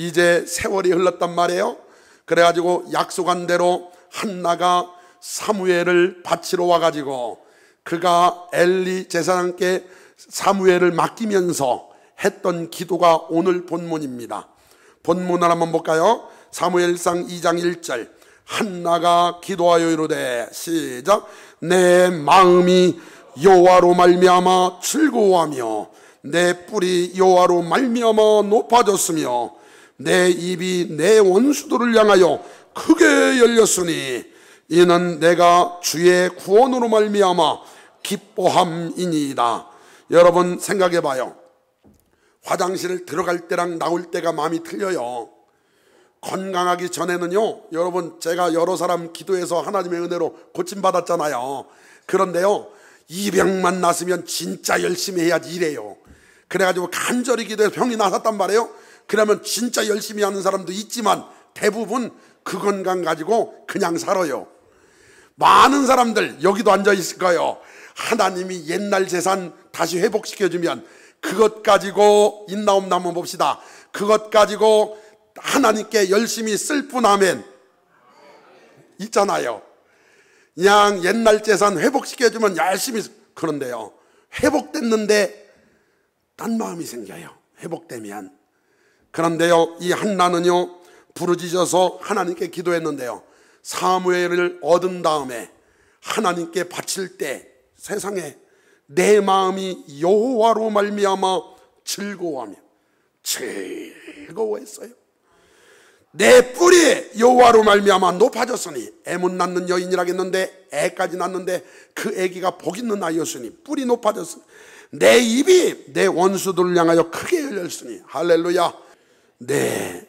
이제 세월이 흘렀단 말이에요. 그래가지고 약속한 대로 한나가 사무엘을 바치러 와가지고 그가 엘리 제사장께 사무엘을 맡기면서 했던 기도가 오늘 본문입니다. 본문을 한번 볼까요? 사무엘상 2장 1절. 한나가 기도하여 이르되, 시작. 내 마음이 여호와로 말미암아 즐거워하며 내 뿔이 여호와로 말미암아 높아졌으며 내 입이 내 원수들을 향하여 크게 열렸으니 이는 내가 주의 구원으로 말미암아 기뻐함이니이다. 여러분 생각해 봐요. 화장실 들어갈 때랑 나올 때가 마음이 틀려요. 건강하기 전에는요, 여러분 제가 여러 사람 기도해서 하나님의 은혜로 고침받았잖아요. 그런데요, 이 병만 났으면 진짜 열심히 해야지 이래요. 그래가지고 간절히 기도해서 병이 나섰단 말이에요. 그러면 진짜 열심히 하는 사람도 있지만 대부분 그 건강 가지고 그냥 살아요. 많은 사람들 여기도 앉아 있을 거예요. 하나님이 옛날 재산 다시 회복시켜주면 그것 가지고 있나 없나 한번 봅시다. 그것 가지고 하나님께 열심히 쓸 뿐 하면 있잖아요. 그냥 옛날 재산 회복시켜주면 열심히. 그런데요, 회복됐는데 딴 마음이 생겨요. 회복되면. 그런데요, 이 한나는요 부르짖어서 하나님께 기도했는데요, 사무엘을 얻은 다음에 하나님께 바칠 때 세상에 내 마음이 여호와로 말미암아 즐거워하며 즐거워했어요. 내 뿔이 여호와로 말미암아 높아졌으니, 애문 낳는 여인이라겠는데 애까지 낳는데 그 애기가 복 있는 아이였으니 뿔이 높아졌으니 내 입이 내 원수들을 향하여 크게 열렸으니 할렐루야. 내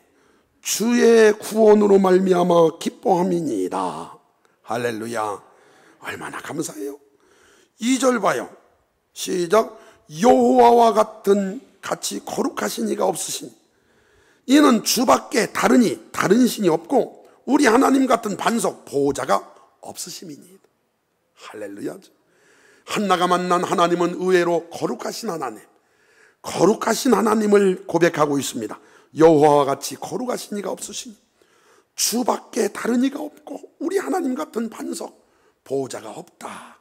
주의 구원으로 말미암아 기뻐함이니이다. 할렐루야. 얼마나 감사해요. 2절 봐요. 시작. 여호와와 같이 거룩하신 이가 없으시니 이는 주밖에 다른 신이 없고 우리 하나님 같은 반석 보호자가 없으심이니이다. 할렐루야. 한나가 만난 하나님은 의외로 거룩하신 하나님, 거룩하신 하나님을 고백하고 있습니다. 여호와와 같이 거룩하신 이가 없으시니 주밖에 다른 이가 없고 우리 하나님 같은 반석 보호자가 없다.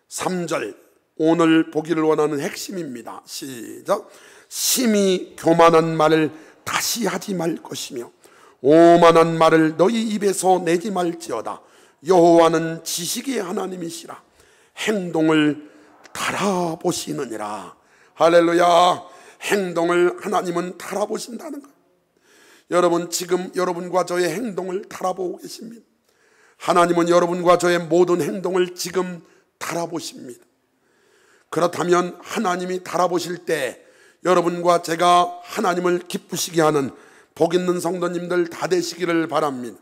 3절, 오늘 보기를 원하는 핵심입니다. 시작. 심히 교만한 말을 다시 하지 말 것이며 오만한 말을 너희 입에서 내지 말지어다. 여호와는 지식의 하나님이시라. 행동을 달아보시느니라. 할렐루야. 행동을 하나님은 달아보신다는 것. 여러분 지금 여러분과 저의 행동을 달아보고 계십니다. 하나님은 여러분과 저의 모든 행동을 지금 달아보십니다. 그렇다면 하나님이 달아보실 때 여러분과 제가 하나님을 기쁘시게 하는 복 있는 성도님들 다 되시기를 바랍니다.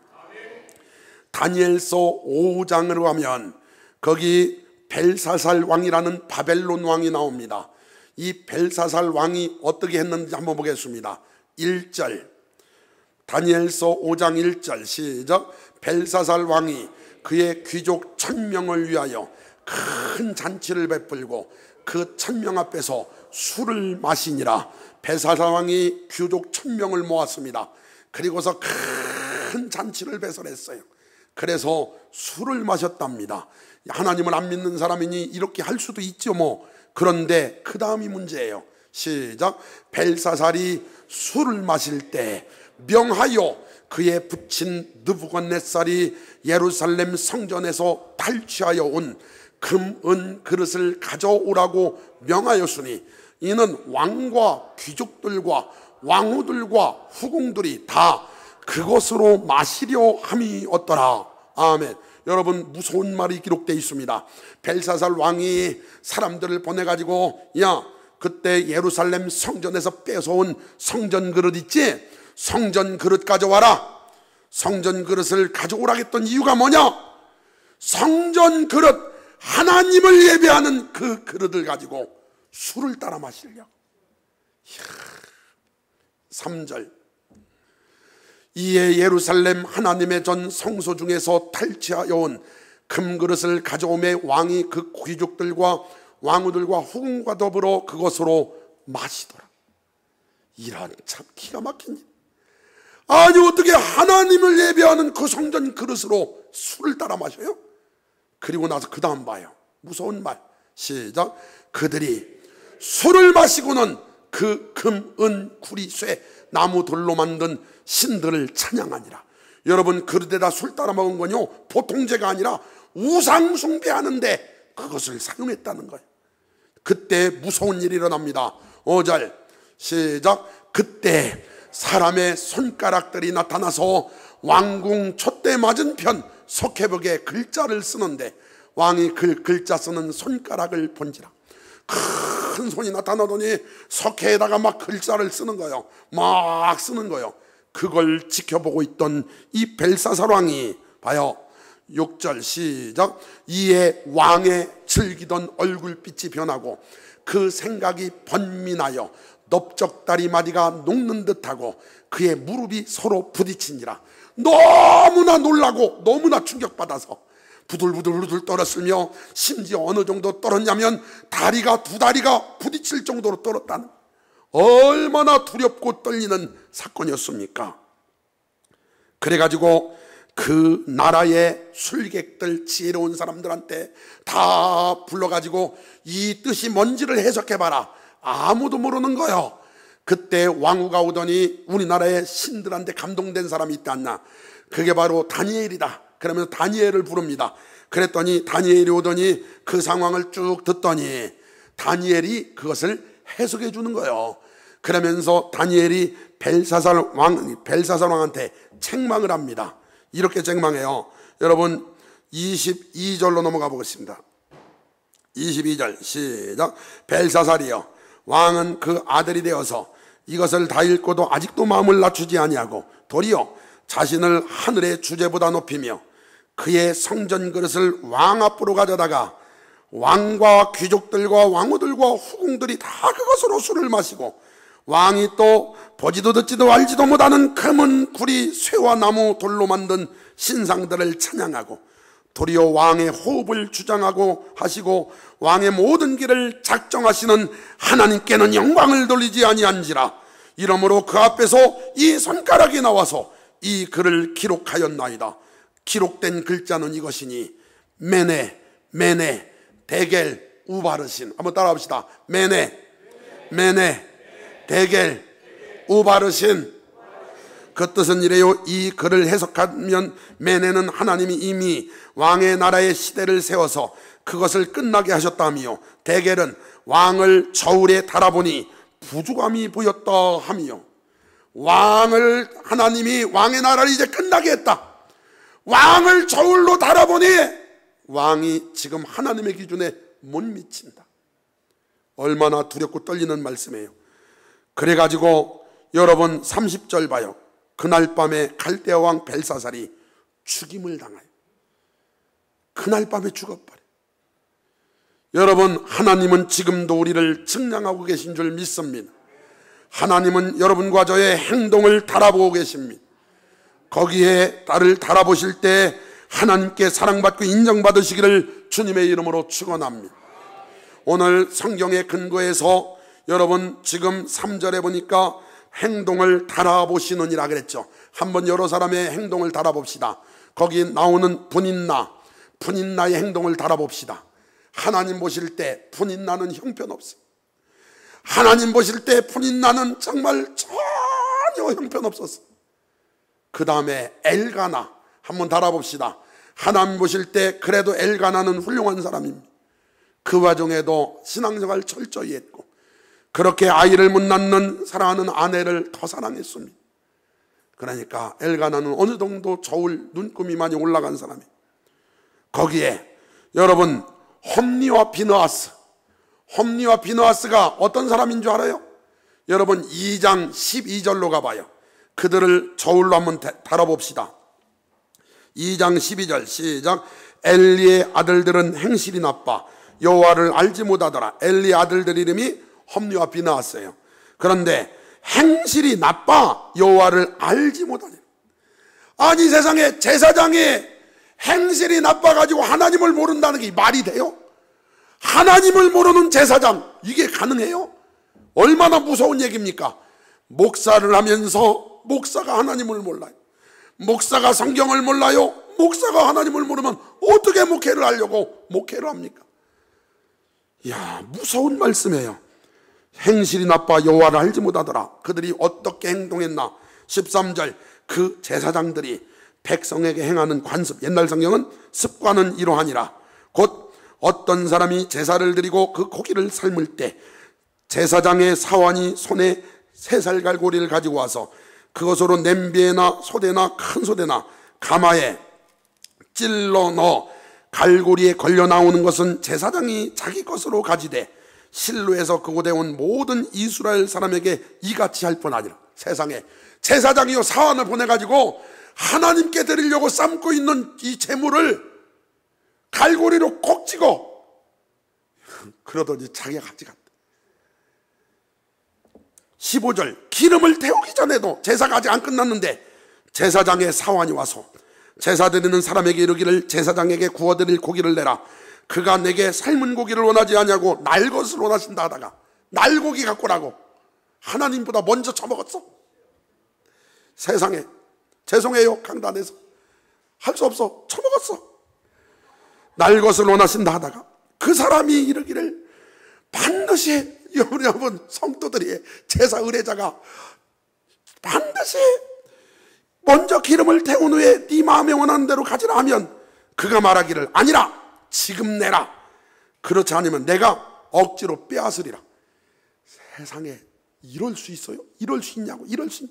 다니엘서 5장으로 가면 거기 벨사살 왕이라는 바벨론 왕이 나옵니다. 이 벨사살 왕이 어떻게 했는지 한번 보겠습니다. 1절, 다니엘서 5장 1절 시작. 벨사살 왕이 그의 귀족 1000명을 위하여 큰 잔치를 베풀고 그 1000명 앞에서 술을 마시니라. 벨사살 왕이 귀족 1000명을 모았습니다. 그리고서 큰 잔치를 배설했어요. 그래서 술을 마셨답니다. 하나님을 안 믿는 사람이니 이렇게 할 수도 있죠 뭐. 그런데 그 다음이 문제예요. 시작. 벨사살이 술을 마실 때 명하여 그의 부친 느부갓네살이 예루살렘 성전에서 탈취하여 온 금, 은 그릇을 가져오라고 명하였으니 이는 왕과 귀족들과 왕후들과 후궁들이 다 그것으로 마시려 함이었더라. 아멘. 여러분 무서운 말이 기록되어 있습니다. 벨사살 왕이 사람들을 보내가지고 야, 그때 예루살렘 성전에서 뺏어온 성전 그릇 있지? 성전 그릇 가져와라. 성전 그릇을 가져오라 했던 이유가 뭐냐? 성전 그릇, 하나님을 예배하는 그 그릇을 가지고 술을 따라 마시려고. 3절, 이에 예루살렘 하나님의 전 성소 중에서 탈취하여 온 금그릇을 가져오매 왕이 그 귀족들과 왕후들과 후궁과 더불어 그것으로 마시더라. 이런 참 기가 막힌 일. 아니 어떻게 하나님을 예배하는 그 성전 그릇으로 술을 따라 마셔요? 그리고 나서 그 다음 봐요. 무서운 말. 시작. 그들이 술을 마시고는 그 금, 은, 구리, 쇠, 나무, 돌로 만든 신들을 찬양하니라. 여러분, 그릇에다 술 따라 먹은 건요 보통 죄가 아니라 우상 숭배하는데 그것을 사용했다는 거예요. 그때 무서운 일이 일어납니다. 5절 시작. 그때 사람의 손가락들이 나타나서 왕궁 촛대 맞은편 석회벽에 글자를 쓰는데 왕이 그 글자 쓰는 손가락을 본지라. 큰 손이 나타나더니 석회에다가 막 글자를 쓰는 거예요. 막 쓰는 거예요. 그걸 지켜보고 있던 이 벨사살 왕이 봐요. 6절 시작. 이에 왕의 즐기던 얼굴빛이 변하고 그 생각이 번민하여 넓적다리 마디가 녹는 듯하고 그의 무릎이 서로 부딪히니라. 너무나 놀라고 너무나 충격받아서 부들부들 떨었으며 심지어 어느 정도 떨었냐면 두 다리가 부딪힐 정도로 떨었다는, 얼마나 두렵고 떨리는 사건이었습니까? 그래가지고 그 나라의 술객들, 지혜로운 사람들한테 다 불러가지고 이 뜻이 뭔지를 해석해봐라. 아무도 모르는 거예요. 그때 왕후가 오더니 우리나라의 신들한테 감동된 사람이 있지 않나? 그게 바로 다니엘이다. 그러면서 다니엘을 부릅니다. 그랬더니 다니엘이 오더니 그 상황을 쭉 듣더니 다니엘이 그것을 해석해 주는 거예요. 그러면서 다니엘이 벨사살 왕한테 책망을 합니다. 이렇게 책망해요. 여러분 22절로 넘어가 보겠습니다. 22절 시작. 벨사살이여, 왕은 그 아들이 되어서 이것을 다 읽고도 아직도 마음을 낮추지 아니하고 도리어 자신을 하늘의 주제보다 높이며 그의 성전 그릇을 왕 앞으로 가져다가 왕과 귀족들과 왕후들과 후궁들이 다 그것으로 술을 마시고 왕이 또 보지도 듣지도 알지도 못하는 금은, 구리, 쇠와 나무, 돌로 만든 신상들을 찬양하고 도리어 왕의 호흡을 주장하고 하시고 왕의 모든 길을 작정하시는 하나님께는 영광을 돌리지 아니한지라. 이러므로 그 앞에서 이 손가락이 나와서 이 글을 기록하였나이다. 기록된 글자는 이것이니 메네, 메네, 데겔, 우바르신. 한번 따라 합시다. 메네, 메네, 데겔, 우바르신. 그 뜻은 이래요. 이 글을 해석하면 메네는 하나님이 이미 왕의 나라의 시대를 세워서 그것을 끝나게 하셨다며, 데겔은 왕을 저울에 달아보니 부족함이 보였다 하며, 하나님이 왕의 나라를 이제 끝나게 했다. 왕을 저울로 달아보니 왕이 지금 하나님의 기준에 못 미친다. 얼마나 두렵고 떨리는 말씀이에요. 그래가지고 여러분 30절 봐요. 그날 밤에 갈대아 왕 벨사살이 죽임을 당하여 그날 밤에 죽어버려. 여러분, 하나님은 지금도 우리를 측량하고 계신 줄 믿습니다. 하나님은 여러분과 저의 행동을 달아보고 계십니다. 거기에 나를 달아보실 때 하나님께 사랑받고 인정받으시기를 주님의 이름으로 축원합니다. 오늘 성경의 근거에서 여러분 지금 3절에 보니까 행동을 달아보시느니라 그랬죠. 한번 여러 사람의 행동을 달아봅시다. 거기 나오는 분인나의 행동을 달아봅시다. 하나님 보실 때 분인나는 형편없어요. 하나님 보실 때 분인나는 정말 전혀 형편없었어요. 그 다음에 엘가나 한번 달아봅시다. 하나님 보실 때 그래도 엘가나는 훌륭한 사람입니다. 그 와중에도 신앙생활 철저히 했고, 그렇게 아이를 못 낳는 사랑하는 아내를 더 사랑했습니다. 그러니까 엘가나는 어느 정도 저울 눈금이 많이 올라간 사람이에요. 거기에 여러분 홈리와 비느하스가 어떤 사람인 줄 알아요? 여러분 2장 12절로 가봐요. 그들을 저울로 한번 달아봅시다. 2장 12절 시작. 엘리의 아들들은 행실이 나빠 여호와를 알지 못하더라. 엘리의 아들들 이름이 홈리와 비느하스예요. 그런데 행실이 나빠 여호와를 알지 못하니, 아니 세상에 제사장이 행실이 나빠가지고 하나님을 모른다는 게 말이 돼요? 하나님을 모르는 제사장, 이게 가능해요? 얼마나 무서운 얘기입니까? 목사를 하면서 목사가 하나님을 몰라요. 목사가 성경을 몰라요. 목사가 하나님을 모르면 어떻게 목회를 하려고 목회를 합니까? 이야, 무서운 말씀이에요. 행실이 나빠 여호와를 알지 못하더라. 그들이 어떻게 행동했나? 13절, 그 제사장들이 백성에게 행하는 관습, 옛날 성경은 습관은 이러하니라. 곧 어떤 사람이 제사를 드리고 그 고기를 삶을 때 제사장의 사환이 손에 새살갈고리를 가지고 와서 그것으로 냄비에나 소대나 큰 소대나 가마에 찔러 넣어 갈고리에 걸려 나오는 것은 제사장이 자기 것으로 가지되 실로에서 그곳에 온 모든 이스라엘 사람에게 이같이 할 뿐 아니라. 세상에 제사장이요 사환을 보내가지고 하나님께 드리려고 삶고 있는 이 재물을 갈고리로 콕 찍어 그러더니 자기가 가져갔다. 15절, 기름을 태우기 전에도 제사가 아직 안 끝났는데 제사장의 사환이 와서 제사 드리는 사람에게 이르기를 제사장에게 구워드릴 고기를 내라. 그가 내게 삶은 고기를 원하지 아니하고 날 것을 원하신다 하다가 날고기 갖고 오라고. 하나님보다 먼저 처먹었어. 세상에 죄송해요 강단에서 할 수 없어. 처먹었어. 날 것을 원하신다 하다가 그 사람이 이르기를 반드시 여러분 성도들이 제사 의례자가 반드시 먼저 기름을 태운 후에 네 마음에 원하는 대로 가지라 하면 그가 말하기를 아니라 지금 내라. 그렇지 않으면 내가 억지로 빼앗으리라. 세상에 이럴 수 있어요? 이럴 수 있냐고. 이럴 수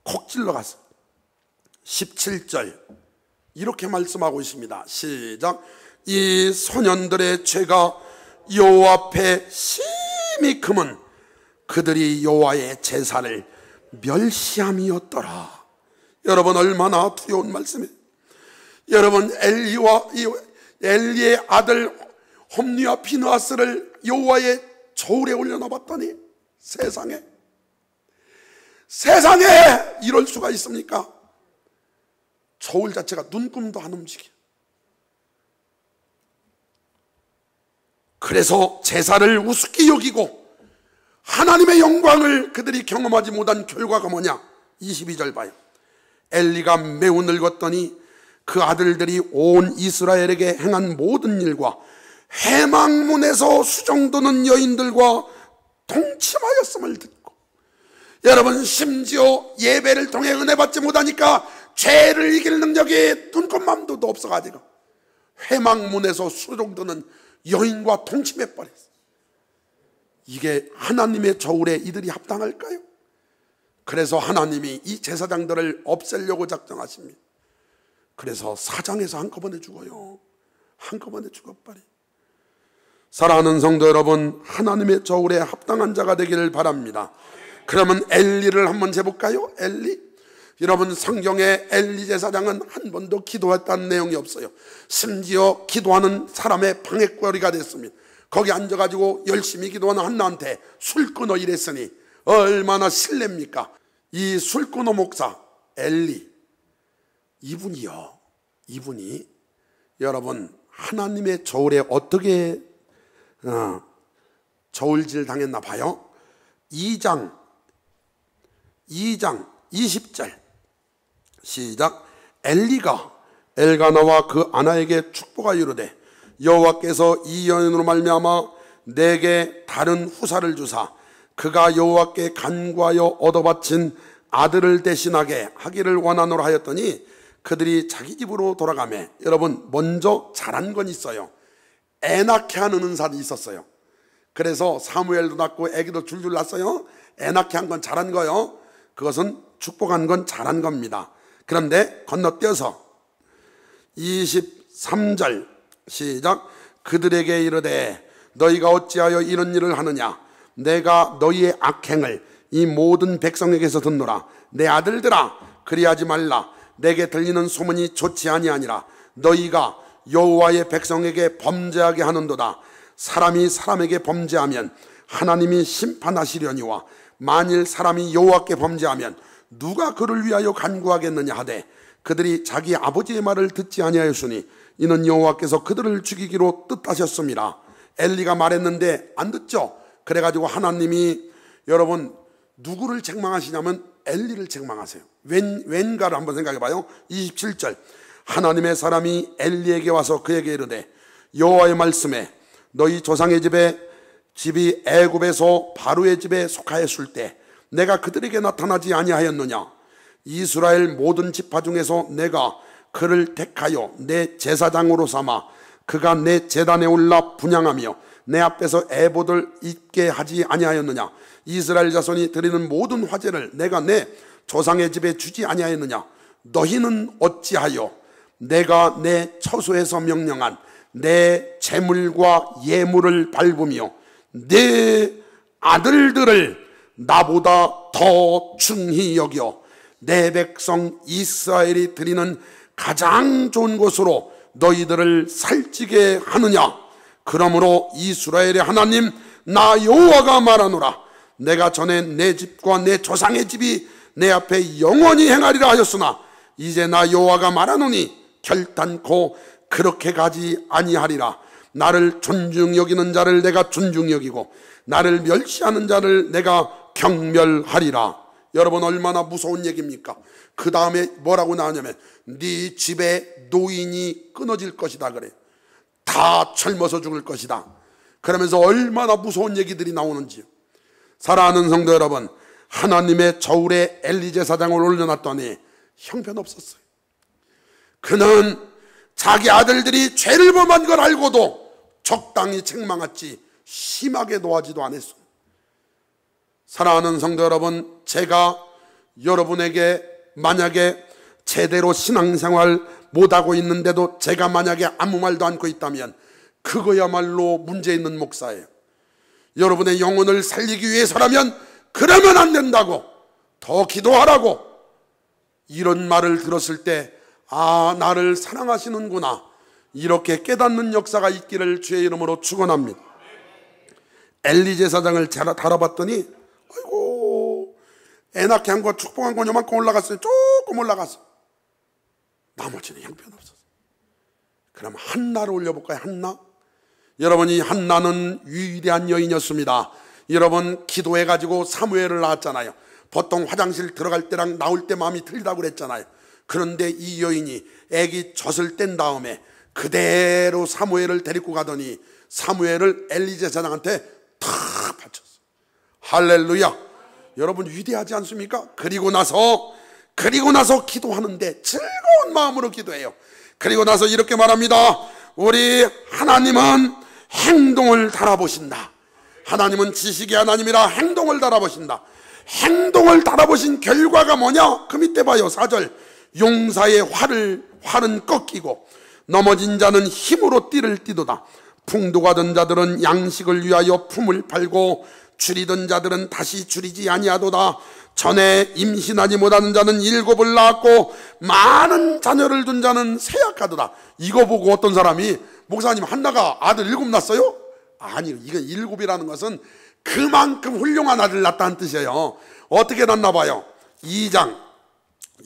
콕 찔러갔어. 17절 이렇게 말씀하고 있습니다. 시작. 이 소년들의 죄가 여호와 앞에 심히 크면 그들이 여호와의 제사를 멸시함이었더라. 여러분 얼마나 두려운 말씀이에요. 여러분 엘리의 아들 홈리와 비느하스를 여호와의 저울에 올려놔봤더니 세상에 이럴 수가 있습니까? 저울 자체가 눈금도 안 움직여. 그래서 제사를 우습게 여기고 하나님의 영광을 그들이 경험하지 못한 결과가 뭐냐? 22절 봐요. 엘리가 매우 늙었더니 그 아들들이 온 이스라엘에게 행한 모든 일과 해망문에서 수정도는 여인들과 동침하였음을 듣고. 여러분 심지어 예배를 통해 은혜 받지 못하니까 죄를 이길 능력이 눈꽃만도도 없어가지고 해망문에서 수정도는 여인과 동침해버렸어. 이게 하나님의 저울에 이들이 합당할까요? 그래서 하나님이 이 제사장들을 없애려고 작정하십니다. 그래서 사장에서 한꺼번에 죽어요. 한꺼번에 죽어버려. 사랑하는 성도 여러분, 하나님의 저울에 합당한 자가 되기를 바랍니다. 그러면 엘리를 한번 재볼까요? 엘리? 여러분 성경에 엘리 제사장은 한 번도 기도했다는 내용이 없어요. 심지어 기도하는 사람의 방해거리가 됐습니다. 거기 앉아가지고 열심히 기도하는 한나한테 술 끊어 이랬으니 얼마나 실례입니까? 이 술 끊어 목사 엘리 이분이 여러분 하나님의 저울에 어떻게 저울질 당했나 봐요. 2장 20절 시작. 엘리가 엘가나와 그 아나에게 축복하여 이르되 여호와께서 이 여인으로 말미암아 내게 다른 후사를 주사 그가 여호와께 간구하여 얻어바친 아들을 대신하게 하기를 원하노라 하였더니 그들이 자기 집으로 돌아가매. 여러분 먼저 잘한 건 있어요. 애 낳게 하는 은사도 있었어요. 그래서 사무엘도 낳고 애기도 줄줄 낳았어요. 애 낳게 한 건 잘한 거요. 그것은 축복한 건 잘한 겁니다. 그런데 건너뛰어서 23절 시작. 그들에게 이르되 너희가 어찌하여 이런 일을 하느냐? 내가 너희의 악행을 이 모든 백성에게서 듣노라. 내 아들들아 그리하지 말라. 내게 들리는 소문이 좋지 아니하니라. 너희가 여호와의 백성에게 범죄하게 하는도다. 사람이 사람에게 범죄하면 하나님이 심판하시려니와 만일 사람이 여호와께 범죄하면 누가 그를 위하여 간구하겠느냐 하되 그들이 자기 아버지의 말을 듣지 아니하였으니 이는 여호와께서 그들을 죽이기로 뜻하셨습니다. 엘리가 말했는데 안 듣죠. 그래가지고 하나님이 여러분 누구를 책망하시냐면 엘리를 책망하세요. 왠가를 한번 생각해 봐요. 27절, 하나님의 사람이 엘리에게 와서 그에게 이르되 여호와의 말씀에 너희 조상의 집이 애굽에서 바로의 집에 속하였을 때 내가 그들에게 나타나지 아니하였느냐? 이스라엘 모든 지파 중에서 내가 그를 택하여 내 제사장으로 삼아 그가 내 제단에 올라 분향하며 내 앞에서 에봇을 입게 하지 아니하였느냐? 이스라엘 자손이 드리는 모든 화제를 내가 내 조상의 집에 주지 아니하였느냐? 너희는 어찌하여 내가 내 처소에서 명령한 내 재물과 예물을 밟으며 내 아들들을 나보다 더 중히 여겨 내 백성 이스라엘이 드리는 가장 좋은 곳으로 너희들을 살찌게 하느냐? 그러므로 이스라엘의 하나님 나 여호와가 말하노라. 내가 전에 내 집과 내 조상의 집이 내 앞에 영원히 행하리라 하였으나 이제 나 여호와가 말하노니 결단코 그렇게 가지 아니하리라. 나를 존중 여기는 자를 내가 존중 여기고 나를 멸시하는 자를 내가 경멸하리라. 여러분, 얼마나 무서운 얘기입니까? 그 다음에 뭐라고 나오냐면 네 집에 노인이 끊어질 것이다 그래. 다 젊어서 죽을 것이다. 그러면서 얼마나 무서운 얘기들이 나오는지요. 사랑하는 성도 여러분, 하나님의 저울에 엘리 제사장을 올려놨더니 형편없었어요. 그는 자기 아들들이 죄를 범한 걸 알고도 적당히 책망했지 심하게 노하지도 않았습니다. 사랑하는 성도 여러분, 제가 여러분에게 만약에 제대로 신앙생활 못하고 있는데도 제가 만약에 아무 말도 않고 있다면 그거야말로 문제 있는 목사예요. 여러분의 영혼을 살리기 위해서라면 그러면 안 된다고, 더 기도하라고, 이런 말을 들었을 때 아, 나를 사랑하시는구나, 이렇게 깨닫는 역사가 있기를 주의 이름으로 축원합니다. 엘리 제사장을 달아봤더니 아이고, 애 낳게 한 거, 축복한 건 요만큼 올라갔어요. 조금 올라갔어. 나머지는 형편없었어. 그럼 한나를 올려볼까요? 한나? 여러분, 이 한나는 위대한 여인이었습니다. 여러분, 기도해가지고 사무엘을 낳았잖아요. 보통 화장실 들어갈 때랑 나올 때 마음이 틀리다고 그랬잖아요. 그런데 이 여인이 애기 젖을 뗀 다음에 그대로 사무엘을 데리고 가더니 사무엘을 엘리 제사장한테 탁 바쳤어. 할렐루야. 여러분, 위대하지 않습니까? 그리고 나서 기도하는데 즐거운 마음으로 기도해요. 그리고 나서 이렇게 말합니다. 우리 하나님은 행동을 달아보신다. 하나님은 지식의 하나님이라 행동을 달아보신다. 행동을 달아보신 결과가 뭐냐? 그 밑에 봐요. 4절. 용사의 활은 꺾이고 넘어진 자는 힘으로 띠를 띠도다. 풍도가던 자들은 양식을 위하여 품을 팔고 줄이던 자들은 다시 줄이지 아니하도다. 전에 임신하지 못하는 자는 7을 낳았고 많은 자녀를 둔 자는 쇠약하도다. 이거 보고 어떤 사람이, 목사님, 한나가 아들 7 낳았어요? 아니요, 이거 7이라는 것은 그만큼 훌륭한 아들 낳았다는 뜻이에요. 어떻게 낳나 봐요. 2장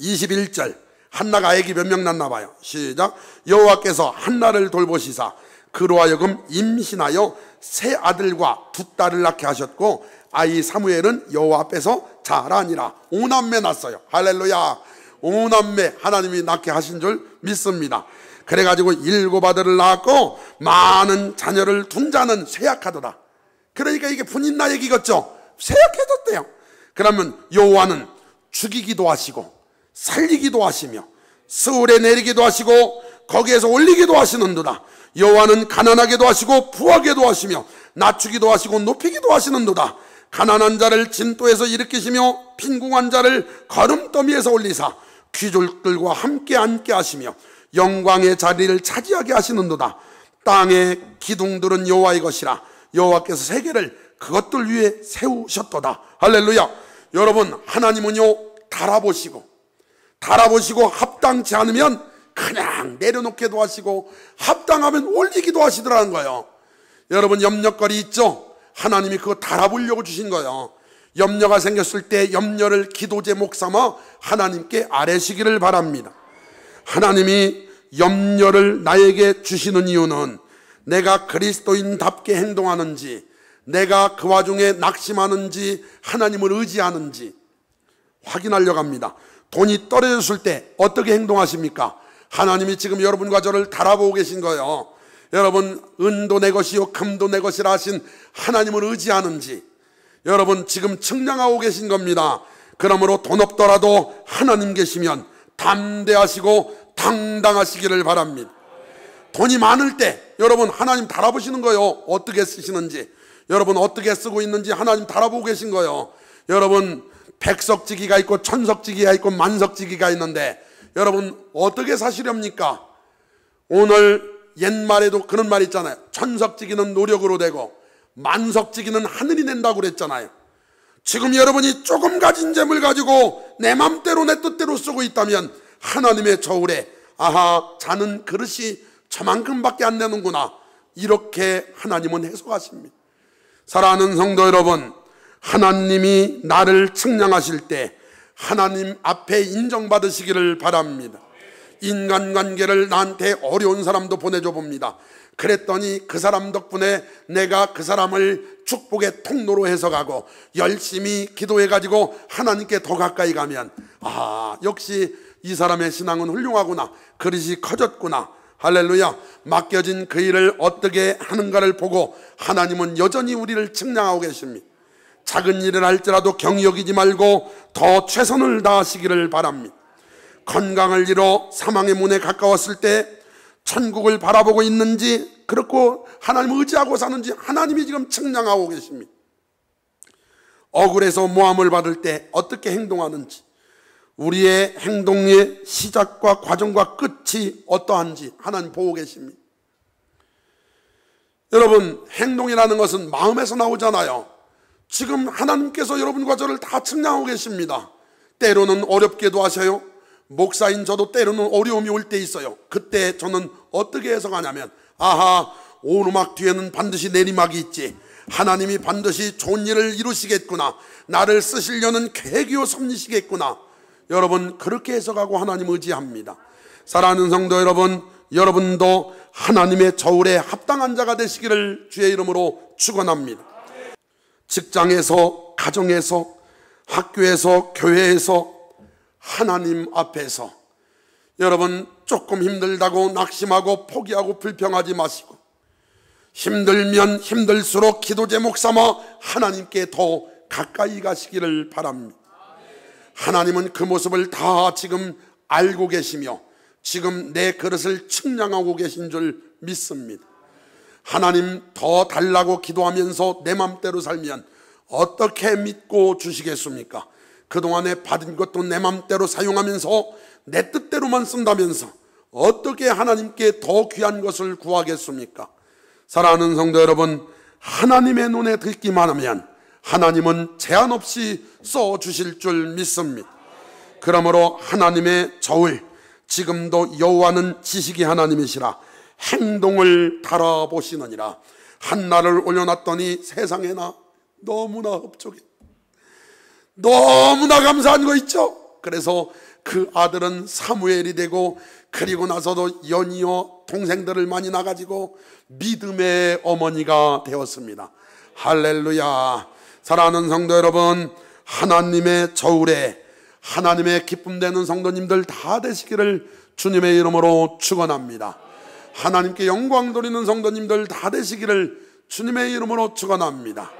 21절. 한나가 아기 몇 명 낳나 봐요. 시작. 여호와께서 한나를 돌보시사 그로 하여금 임신하여 세 아들과 2딸을 낳게 하셨고 아이 사무엘은 여호와 앞에서 자라니라. 5남매 낳았어요. 할렐루야. 5남매 하나님이 낳게 하신 줄 믿습니다. 그래가지고 7 아들을 낳았고 많은 자녀를 둔 자는 쇠약하도다. 그러니까 이게 분인나 얘기겠죠. 쇠약해졌대요. 그러면 여호와는 죽이기도 하시고 살리기도 하시며 스울에 내리기도 하시고 거기에서 올리기도 하시는도다. 여호와는 가난하게도 하시고 부하게도 하시며 낮추기도 하시고 높이기도 하시는도다. 가난한 자를 진도에서 일으키시며 빈궁한 자를 거름더미에서 올리사 귀족들과 함께 앉게 하시며 영광의 자리를 차지하게 하시는도다. 땅의 기둥들은 여호와의 것이라. 여호와께서 세계를 그것들 위에 세우셨도다. 할렐루야. 여러분, 하나님은요 달아보시고 합당치 않으면 그냥 내려놓기도 하시고 합당하면 올리기도 하시더라는 거예요. 여러분, 염려거리 있죠? 하나님이 그거 달아보려고 주신 거예요. 염려가 생겼을 때 염려를 기도 제목 삼아 하나님께 아뢰시기를 바랍니다. 하나님이 염려를 나에게 주시는 이유는 내가 그리스도인답게 행동하는지, 내가 그 와중에 낙심하는지 하나님을 의지하는지 확인하려고 합니다. 돈이 떨어졌을 때 어떻게 행동하십니까? 하나님이 지금 여러분과 저를 달아보고 계신 거예요. 여러분, 은도 내 것이요 금도 내 것이라 하신 하나님을 의지하는지 여러분 지금 측량하고 계신 겁니다. 그러므로 돈 없더라도 하나님 계시면 담대하시고 당당하시기를 바랍니다. 돈이 많을 때 여러분 하나님 달아보시는 거예요. 어떻게 쓰시는지, 여러분 어떻게 쓰고 있는지 하나님 달아보고 계신 거예요. 여러분 백석지기가 있고 천석지기가 있고 만석지기가 있는데 여러분 어떻게 사시렵니까? 오늘 옛말에도 그런 말 있잖아요. 천석지기는 노력으로 되고 만석지기는 하늘이 낸다고 그랬잖아요. 지금 여러분이 조금 가진 재물 가지고 내 맘대로 내 뜻대로 쓰고 있다면 하나님의 저울에 아하, 자는 그릇이 저만큼밖에 안 되는구나, 이렇게 하나님은 해석하십니다. 사랑하는 성도 여러분, 하나님이 나를 측량하실 때 하나님 앞에 인정받으시기를 바랍니다. 인간관계를 나한테 어려운 사람도 보내줘 봅니다. 그랬더니 그 사람 덕분에 내가 그 사람을 축복의 통로로 해석하고 열심히 기도해가지고 하나님께 더 가까이 가면 아, 역시 이 사람의 신앙은 훌륭하구나, 그릇이 커졌구나, 할렐루야. 맡겨진 그 일을 어떻게 하는가를 보고 하나님은 여전히 우리를 측량하고 계십니다. 작은 일을 할지라도 경히 여기지 말고 더 최선을 다하시기를 바랍니다. 건강을 잃어 사망의 문에 가까웠을 때 천국을 바라보고 있는지, 그렇고 하나님을 의지하고 사는지 하나님이 지금 측량하고 계십니다. 억울해서 모함을 받을 때 어떻게 행동하는지, 우리의 행동의 시작과 과정과 끝이 어떠한지 하나님 보고 계십니다. 여러분, 행동이라는 것은 마음에서 나오잖아요. 지금 하나님께서 여러분과 저를 다 측량하고 계십니다. 때로는 어렵게도 하셔요. 목사인 저도 때로는 어려움이 올 때 있어요. 그때 저는 어떻게 해석하냐면 아하, 오르막 뒤에는 반드시 내리막이 있지, 하나님이 반드시 좋은 일을 이루시겠구나, 나를 쓰시려는 계획이요 섭리시겠구나, 여러분 그렇게 해석하고 하나님 의지합니다. 사랑하는 성도 여러분, 여러분도 하나님의 저울에 합당한 자가 되시기를 주의 이름으로 축원합니다. 직장에서, 가정에서, 학교에서, 교회에서, 하나님 앞에서 여러분 조금 힘들다고 낙심하고 포기하고 불평하지 마시고 힘들면 힘들수록 기도 제목 삼아 하나님께 더 가까이 가시기를 바랍니다. 하나님은 그 모습을 다 지금 알고 계시며 지금 내 그릇을 측량하고 계신 줄 믿습니다. 하나님 더 달라고 기도하면서 내 맘대로 살면 어떻게 믿고 주시겠습니까? 그동안에 받은 것도 내 맘대로 사용하면서 내 뜻대로만 쓴다면서 어떻게 하나님께 더 귀한 것을 구하겠습니까? 사랑하는 성도 여러분, 하나님의 눈에 들기만 하면 하나님은 제한 없이 써주실 줄 믿습니다. 그러므로 하나님의 저울, 지금도 여호와는 지식이 하나님이시라 행동을 달아보시느니라. 한나를 올려놨더니 세상에나 너무나 흡족해, 너무나 감사한 거 있죠. 그래서 그 아들은 사무엘이 되고 그리고 나서도 연이어 동생들을 많이 낳아가지고 믿음의 어머니가 되었습니다. 할렐루야. 사랑하는 성도 여러분, 하나님의 저울에 하나님의 기쁨 되는 성도님들 다 되시기를 주님의 이름으로 축원합니다. 하나님께 영광 돌리는 성도님들 다 되시기를 주님의 이름으로 축원합니다.